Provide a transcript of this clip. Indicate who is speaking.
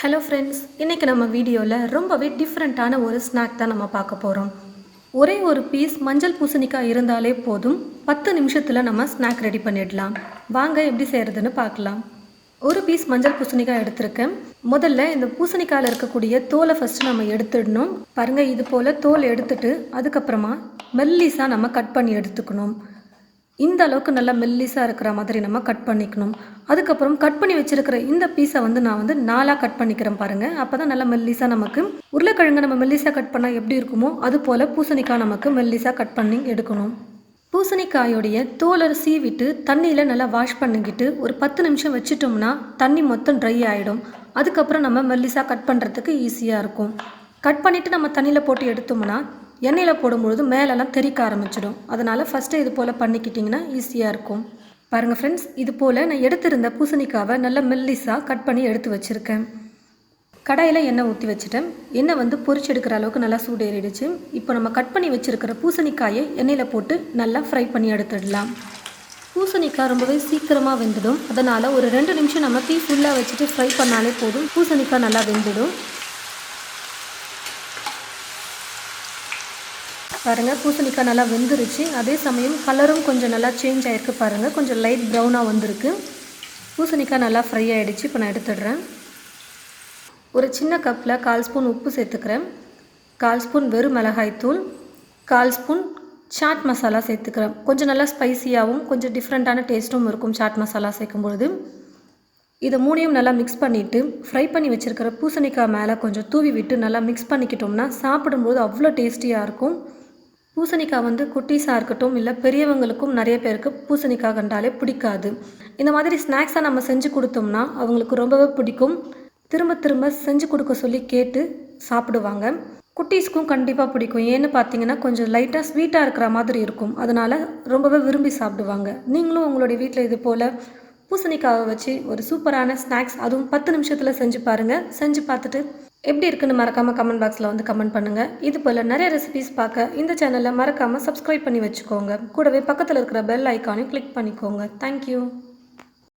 Speaker 1: Hello friends, இன்றைக்கி நம்ம வீடியோவில் ரொம்பவே டிஃப்ரெண்ட்டான ஒரு ஸ்நாக் தான் நம்ம பார்க்க போகிறோம். ஒரே ஒரு பீஸ் மஞ்சள் பூசணிக்காய் இருந்தாலே போதும், 10 நிமிஷத்தில் நம்ம ஸ்நாக் ரெடி பண்ணிடலாம். வாங்க எப்படி செய்கிறதுன்னு பார்க்கலாம். ஒரு பீஸ் மஞ்சள் பூசணிக்காய் எடுத்திருக்கேன். முதல்ல இந்த பூசணிக்காயில் இருக்கக்கூடிய தோலை ஃபஸ்ட்டு நம்ம எடுத்துடணும். பாருங்கள், இது போல் தோல் எடுத்துட்டு அதுக்கப்புறமா மெல்லிஸாக நம்ம கட் பண்ணி எடுத்துக்கணும். இந்த அளவுக்கு நல்லா மெல்லிஸாக இருக்கிற மாதிரி நம்ம கட் பண்ணிக்கணும். அதுக்கப்புறம் கட் பண்ணி வச்சுருக்கிற இந்த பீஸை நான் 4ஆக கட் பண்ணிக்கிறேன் பாருங்கள். அப்போ தான் நல்லா மெல்லிஸாக நமக்கு உருளைக்கிழங்கு நம்ம மெல்லிஸாக கட் பண்ணால் எப்படி இருக்குமோ அது போல் பூசணிக்காய் நமக்கு மெல்லிஸாக கட் பண்ணி எடுக்கணும். பூசணிக்காயோடைய தோலை சீவிட்டு தண்ணியில் நல்லா வாஷ் பண்ணிக்கிட்டு ஒரு 10 நிமிஷம் வச்சிட்டோம்னா தண்ணி மொத்தம் ட்ரை ஆகிடும். அதுக்கப்புறம் நம்ம மெல்லிஸாக கட் பண்ணுறதுக்கு ஈஸியாக இருக்கும். கட் பண்ணிவிட்டு நம்ம தண்ணியில் போட்டு எடுத்தோம்னா எண்ணெயில் போடும்பொழுது மேலெல்லாம் தெறிக்க ஆரம்பிச்சிடும். அதனால் ஃபஸ்ட்டு இது போல் பண்ணிக்கிட்டிங்கன்னா ஈஸியாக இருக்கும். பாருங்கள் ஃப்ரெண்ட்ஸ், இது போல் நான் எடுத்திருந்த பூசணிக்காவை நல்லா மெல்லிஸாக கட் பண்ணி எடுத்து வச்சுருக்கேன். கடாயில் எண்ணெய் ஊற்றி வச்சுட்டேன். எண்ணெய் பொரிச்சு எடுக்கிற அளவுக்கு நல்லா சூடு ஏறிடுச்சு. இப்போ நம்ம கட் பண்ணி வச்சுருக்கிற பூசணிக்காயை எண்ணெயில் போட்டு நல்லா ஃப்ரை பண்ணி எடுத்துடலாம். பூசணிக்காய் ரொம்பவே சீக்கிரமாக வெந்துடும். அதனால் ஒரு 2 நிமிஷம் நம்ம தீ ஃபுல்லாக வச்சுட்டு ஃப்ரை பண்ணாலே போதும், பூசணிக்காய் நல்லா வெந்துடும். பாருங்கள், பூசணிக்காய் நல்லா வெந்துருச்சு. அதே சமயம் கலரும் கொஞ்சம் நல்லா சேஞ்ச் ஆகிருக்கு. பாருங்கள், கொஞ்சம் லைட் ப்ரௌனாக வந்திருக்கு. பூசணிக்காய் நல்லா ஃப்ரை ஆகிடுச்சு. இப்போ நான் எடுத்துடுறேன். ஒரு சின்ன கப்பில் 1/4 ஸ்பூன் உப்பு சேர்த்துக்கிறேன். 1/4 ஸ்பூன் வெறும் மிளகாய்த்தூள், 1/4 ஸ்பூன் சாட் மசாலா சேர்த்துக்கிறேன். கொஞ்சம் நல்லா ஸ்பைசியாகவும் கொஞ்சம் டிஃப்ரெண்ட்டான டேஸ்ட்டும் இருக்கும் சாட் மசாலா சேர்க்கும்பொழுது. இதை 3யும் நல்லா மிக்ஸ் பண்ணிவிட்டு ஃப்ரை பண்ணி வச்சுருக்கிற பூசணிக்காய் மேலே கொஞ்சம் தூவி விட்டு நல்லா மிக்ஸ் பண்ணிக்கிட்டோம்னா சாப்பிடும்போது அவ்வளோ டேஸ்டியாக இருக்கும். பூசணிக்காய் குட்டீஸாக இருக்கட்டும் இல்லை பெரியவங்களுக்கும் நிறைய பேருக்கு பூசணிக்காய் கண்டாலே பிடிக்காது. இந்த மாதிரி ஸ்நாக்ஸாக நம்ம செஞ்சு கொடுத்தோம்னா அவங்களுக்கு ரொம்பவே பிடிக்கும். திரும்ப திரும்ப செஞ்சு கொடுக்க சொல்லி கேட்டு சாப்பிடுவாங்க. குட்டீஸ்க்கும் கண்டிப்பாக பிடிக்கும். ஏன்னு பார்த்தீங்கன்னா கொஞ்சம் லைட்டாக ஸ்வீட்டாக இருக்கிற மாதிரி இருக்கும். அதனால் ரொம்பவே விரும்பி சாப்பிடுவாங்க. நீங்களும் உங்களுடைய வீட்டில் இது போல் பூசணிக்காவை வச்சு ஒரு சூப்பரான ஸ்நாக்ஸ், அதுவும் 10 நிமிஷத்தில் செஞ்சு பாருங்கள். செஞ்சு பார்த்துட்டு எப்படி இருக்குன்னு மறக்காமல் கமெண்ட் பாக்ஸில் கமெண்ட் பண்ணுங்கள். இது போல் நிறைய ரெசிபிஸ் பார்க்க இந்த சேனலை மறக்காமல் சப்ஸ்கிரைப் பண்ணி வச்சுக்கோங்க. கூடவே பக்கத்தில் இருக்கிற பெல் ஐக்கானையும் கிளிக் பண்ணிக்கோங்க. தேங்க்யூ.